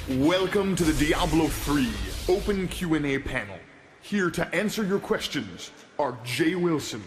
Welcome to the Diablo 3 Open Q&A panel. Here to answer your questions are Jay Wilson,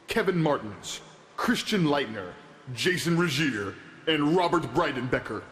Kevin Martins, Christian Leitner, Jason Regier, and Robert Breidenbecker.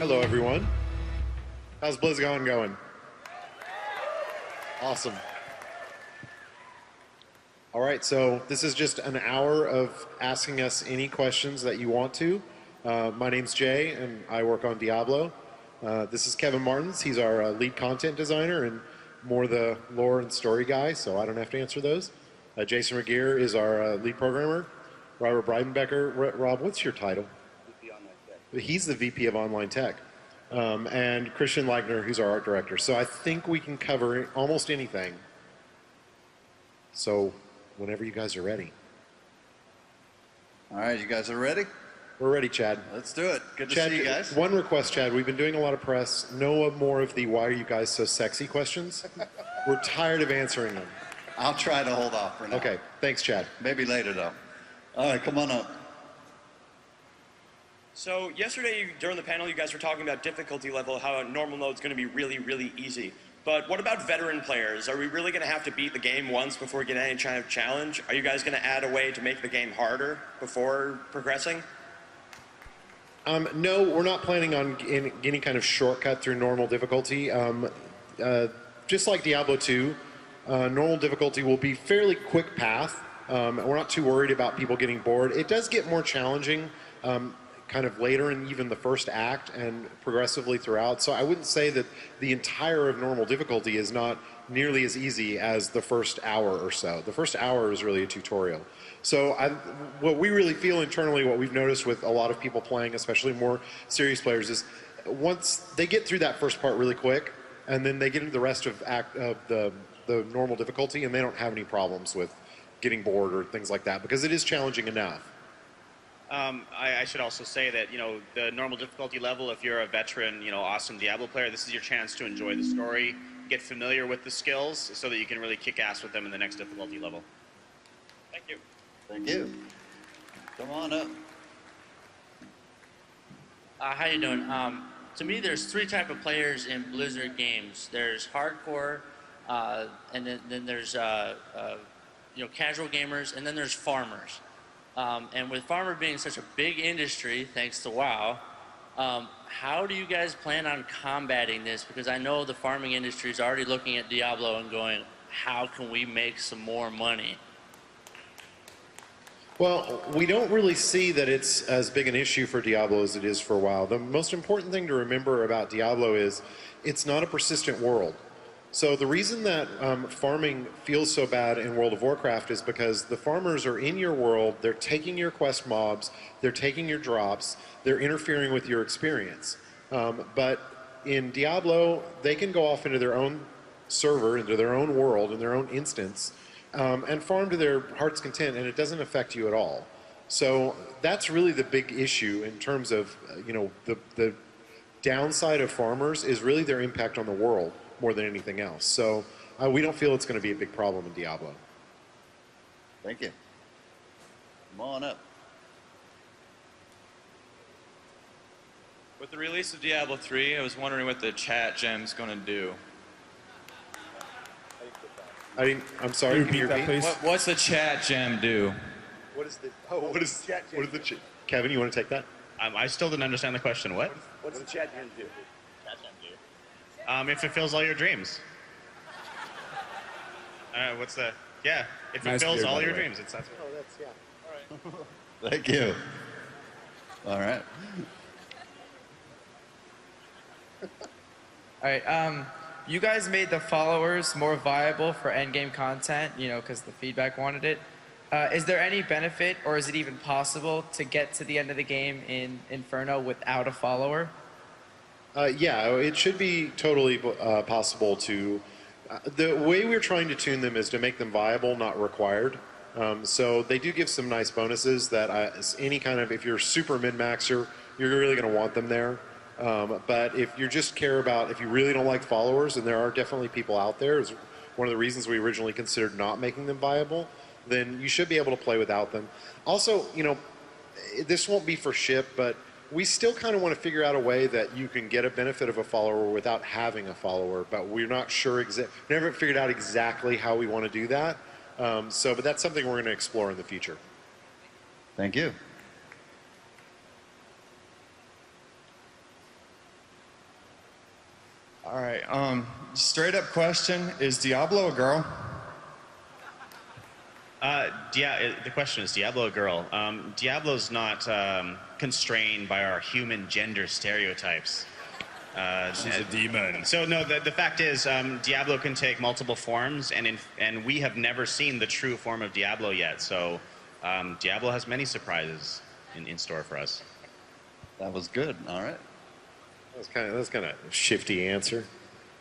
Hello, everyone. How's Blizzcon going? Awesome. All right, so this is just an hour of asking us any questions that you want to. My name's Jay, and I work on Diablo. This is Kevin Martins. He's our lead content designer and more the lore and story guy, so I don't have to answer those. Jason Regier is our lead programmer. Robert Breidenbecker. Rob, what's your title? He's the VP of Online Tech. And Christian Leitner, who's our art director. So I think we can cover almost anything. So whenever you guys are ready. All right, you guys are ready? We're ready, Chad. Let's do it. Good to Chad, see you guys. One request, Chad. We've been doing a lot of press. No more of the why are you guys so sexy questions. We're tired of answering them. I'll try to hold off for now. Okay, thanks, Chad. Maybe later, though. All right, come on up. So yesterday during the panel, you guys were talking about difficulty level, how a normal mode is going to be really, really easy. But what about veteran players? Are we really going to have to beat the game once before we get any kind of challenge? Are you guys going to add a way to make the game harder before progressing? No, we're not planning on any kind of shortcut through normal difficulty. Just like Diablo 2, normal difficulty will be fairly quick path. We're not too worried about people getting bored. It does get more challenging kind of later in even the first act and progressively throughout. So I wouldn't say that the entire of normal difficulty is not nearly as easy as the first hour or so. The first hour is really a tutorial. So what we really feel internally, what we've noticed with a lot of people playing, especially more serious players, is once they get through that first part really quick, and then they get into the rest of the normal difficulty, and they don't have any problems with getting bored or things like that, because it is challenging enough. I should also say that, the normal difficulty level, if you're a veteran, awesome Diablo player, this is your chance to enjoy the story, get familiar with the skills, so that you can really kick ass with them in the next difficulty level. Thank you. Thank you. Come on up. How you doing? To me, there's three type of players in Blizzard games. There's hardcore, and then there's casual gamers, and then there's farmers. And with farmer being such a big industry, thanks to WoW, how do you guys plan on combating this? Because I know the farming industry is already looking at Diablo and going, how can we make some more money? Well, we don't really see that it's as big an issue for Diablo as it is for WoW. The most important thing to remember about Diablo is it's not a persistent world. So the reason that farming feels so bad in World of Warcraft is because the farmers are in your world, they're taking your quest mobs, they're taking your drops, they're interfering with your experience. But in Diablo, they can go off into their own server, into their own world, in their own instance, and farm to their heart's content, and it doesn't affect you at all. So that's really the big issue in terms of, the downside of farmers is really their impact on the world more than anything else. So we don't feel it's going to be a big problem in Diablo. Thank you. Come on up. With the release of Diablo 3, I was wondering what the chat gem's going to do. I'm sorry, can you repeat? What's the chat gem do? What is the chat? Kevin, you want to take that? I still didn't understand the question. What? What's the chat gem do? It fulfills all your dreams. It fulfills all your dreams. That's Oh, that's, yeah. All right. Thank you. All right. All right. You guys made the followers more viable for endgame content, because the feedback wanted it. Is there any benefit, or is it even possible to get to the end of the game in Inferno without a follower? Yeah, it should be totally possible to The way we're trying to tune them is to make them viable, not required. So they do give some nice bonuses that any kind of, if you're super min-maxer, you're really going to want them there. But if you just care about, if you really don't like followers, and there are definitely people out there, is one of the reasons we originally considered not making them viable, then you should be able to play without them. Also, you know, this won't be for ship, but we still kind of want to figure out a way that you can get a benefit of a follower without having a follower, but we're not sure, never figured out exactly how we want to do that. But that's something we're going to explore in the future. Thank you. All right. Straight up question: is Diablo a girl? The question is Diablo a girl? Diablo's not constrained by our human gender stereotypes. She's a demon. So no, the fact is, Diablo can take multiple forms, and we have never seen the true form of Diablo yet. So Diablo has many surprises in store for us. That was good. All right. That was kind of a shifty answer.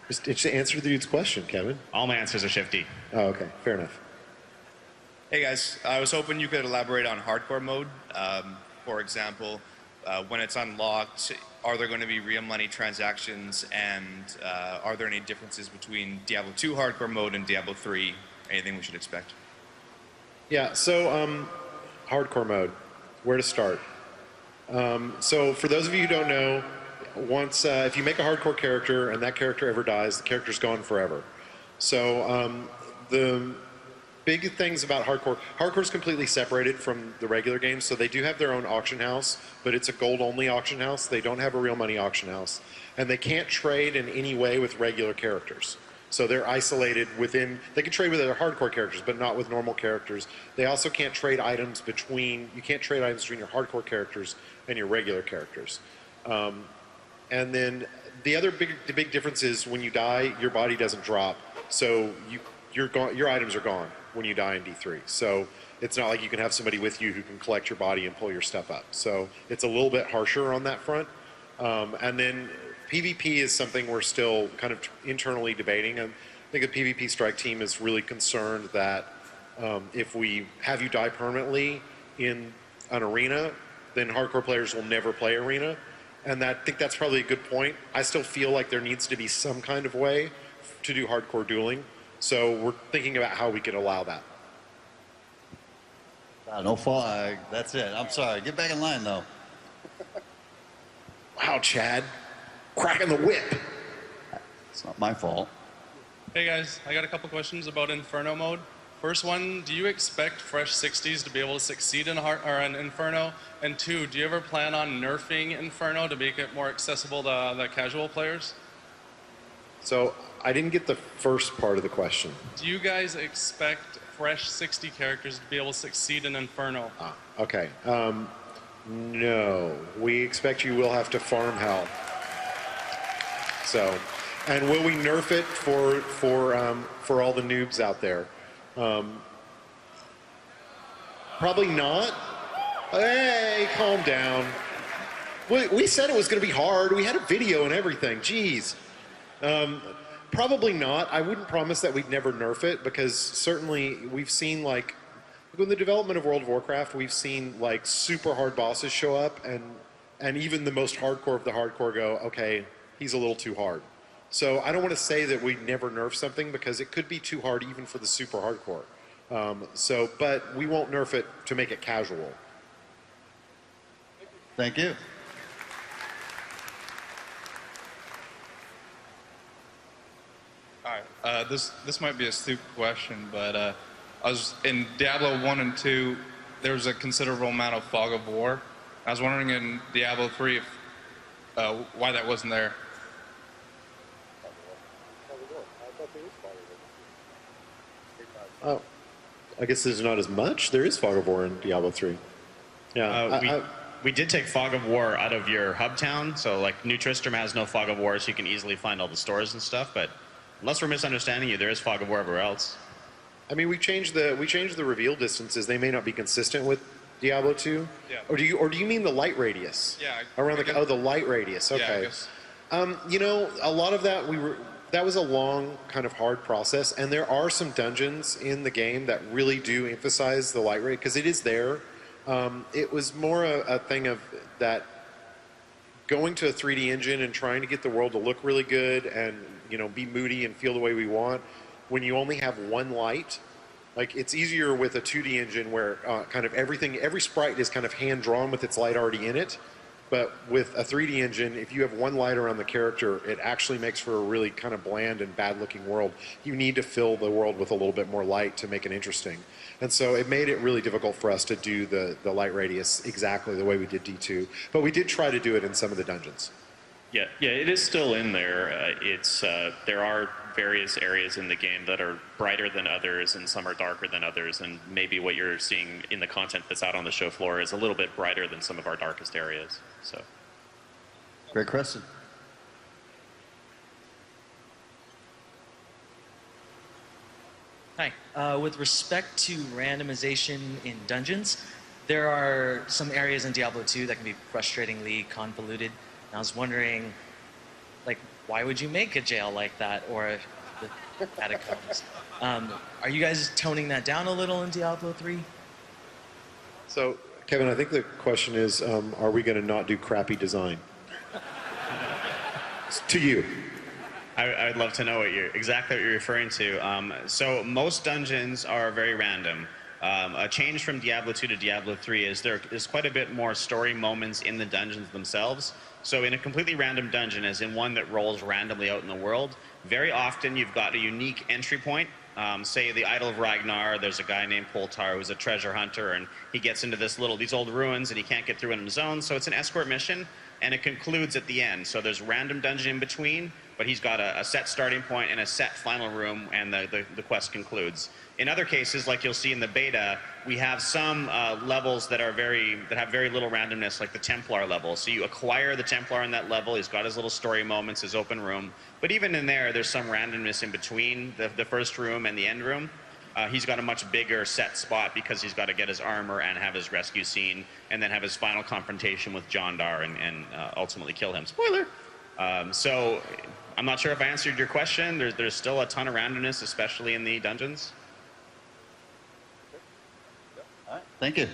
Just answer the dude's question, Kevin. All my answers are shifty. Oh, okay. Fair enough. Hey guys, I was hoping you could elaborate on hardcore mode. For example, when it's unlocked, are there going to be real money transactions, and are there any differences between Diablo 2 hardcore mode and Diablo 3? Anything we should expect? Yeah, so hardcore mode, where to start? So for those of you who don't know, once if you make a hardcore character and that character ever dies, the character's gone forever. So the big things about hardcore's completely separated from the regular games, so they do have their own auction house, but it's a gold only auction house. They don't have a real money auction house, and they can't trade in any way with regular characters. So they're isolated within, they can trade with other hardcore characters, but not with normal characters. They also can't trade items between, you can't trade items between your hardcore characters and your regular characters. And then the big difference is when you die, your body doesn't drop. So your items are gone when you die in D3. So it's not like you can have somebody with you who can collect your body and pull your stuff up. So it's a little bit harsher on that front. And then PvP is something we're still kind of internally debating. And I think the PvP strike team is really concerned that if we have you die permanently in an arena, then hardcore players will never play arena. And I think that's probably a good point. I still feel like there needs to be some kind of way to do hardcore dueling. So we're thinking about how we could allow that. No fall. That's it. I'm sorry. Get back in line, though. Wow, Chad. Cracking the whip. It's not my fault. Hey guys, I got a couple questions about Inferno mode. First one, do you expect fresh 60s to be able to succeed in Inferno? And two, do you ever plan on nerfing Inferno to make it more accessible to the casual players? So I didn't get the first part of the question. Do you guys expect fresh 60 characters to be able to succeed in Inferno? Okay. No. We expect you will have to farm hell. So, and will we nerf it for all the noobs out there? Probably not. Hey, calm down. We said it was going to be hard. We had a video and everything. Jeez. Probably not. I wouldn't promise that we'd never nerf it, because certainly we've seen, like, in the development of World of Warcraft, we've seen like super hard bosses show up, and even the most hardcore of the hardcore go, okay, he's a little too hard. So I don't want to say that we'd never nerf something, because it could be too hard even for the super hardcore. But we won't nerf it to make it casual. Thank you. All right. This might be a stupid question, but I was in Diablo 1 and 2. There was a considerable amount of fog of war. I was wondering in Diablo 3 if, why that wasn't there. Oh, I guess there's not as much. There is fog of war in Diablo 3. Yeah. We did take Fog of War out of your hub town, so like New Tristram has no Fog of War, so you can easily find all the stores and stuff. But unless we're misunderstanding you, there is Fog of War everywhere else. I mean, we changed the reveal distances. They may not be consistent with Diablo 2. Yeah. Or do you mean the light radius? Yeah. Around the light radius. Okay. Yeah, I guess. You know, a lot of that that was a long, kind of hard process, and there are some dungeons in the game that really do emphasize the light rate, because it is there. It was more a thing of that going to a 3D engine and trying to get the world to look really good and, you know, be moody and feel the way we want, when you only have one light. Like, it's easier with a 2D engine where kind of everything, every sprite is kind of hand-drawn with its light already in it. But with a 3D engine, if you have one light around the character, it actually makes for a really kind of bland and bad-looking world. You need to fill the world with a little bit more light to make it interesting. And so it made it really difficult for us to do the light radius exactly the way we did D2. But we did try to do it in some of the dungeons. Yeah, it is still in there. There are various areas in the game that are brighter than others, and some are darker than others, and maybe what you're seeing in the content that's out on the show floor is a little bit brighter than some of our darkest areas. So, Great question. Hi. With respect to randomization in dungeons, there are some areas in Diablo 2 that can be frustratingly convoluted. And I was wondering, like, why would you make a jail like that, or the catacombs? Are you guys toning that down a little in Diablo 3? So, Kevin, I think the question is, are we going to not do crappy design? To you. I'd love to know exactly what you're referring to. So most dungeons are very random. A change from Diablo 2 to Diablo 3 is there's quite a bit more story moments in the dungeons themselves. So in a completely random dungeon, as in one that rolls randomly out in the world, very often you've got a unique entry point. Say the Idol of Ragnar, there's a guy named Poltar who's a treasure hunter, and he gets into these old ruins and he can't get through on his own. So it's an escort mission, and it concludes at the end. So there's random dungeon in between, but he's got a set starting point and a set final room, and the quest concludes. In other cases, like you'll see in the beta, we have some levels that have very little randomness, like the Templar level. So you acquire the Templar in that level. He's got his little story moments, his open room. But even in there's some randomness in between the first room and the end room. He's got a much bigger set spot because he's got to get his armor and have his rescue scene, and then have his final confrontation with Jondar and ultimately kill him. Spoiler! So I'm not sure if I answered your question. There's still a ton of randomness, especially in the dungeons. All right, thank you.